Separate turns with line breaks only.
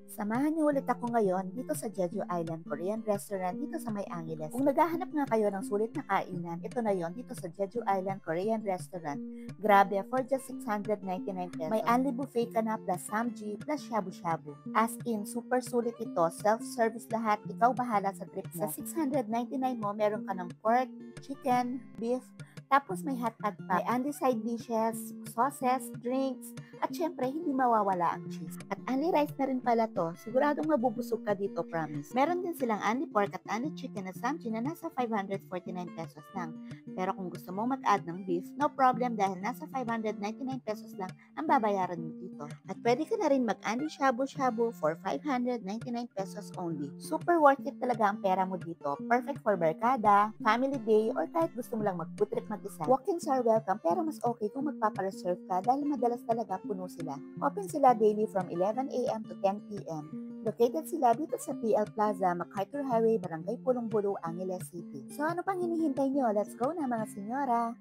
Samahan niyo ulit ako ngayon dito sa Jeju Island Korean Restaurant dito sa May Angeles. Kung naghahanap nga kayo ng sulit na kainan, ito na yon dito sa Jeju Island Korean Restaurant. Grabe, for just 699 pesos. May only buffet ka na plus samji plus shabu-shabu. As in, super sulit ito. Self-service lahat. Ikaw bahala sa trip mo. Sa 699 mo, meron ka ng pork, chicken, beef, tapos may hotdog pa. May only side dishes, sauces, drinks, at syempre, hindi mawawala ang cheese. At only rice na rin pala to. Siguradong mabubusog ka dito, promise. Meron din silang only pork at only chicken na samchi na nasa 549 pesos lang. Pero kung gusto mo mag-add ng beef, no problem dahil nasa 599 pesos lang ang babayaran mo dito. At pwede ka na rin mag-only shabu-shabu for 599 pesos only. Super worth it talaga ang pera mo dito. Perfect for barkada, family day, or kahit gusto mo lang mag-food trip mag-isa. Walk-ins are welcome pero mas okay kung magpapareserve ka dahil madalas talaga puno sila. Open sila daily from 11 a.m. to 10 p.m. Located sila dito sa PL Plaza, MacArthur Highway, Barangay Pulong Bulu, Angeles City. So ano pang hinihintay nyo? Let's go na mga senyora!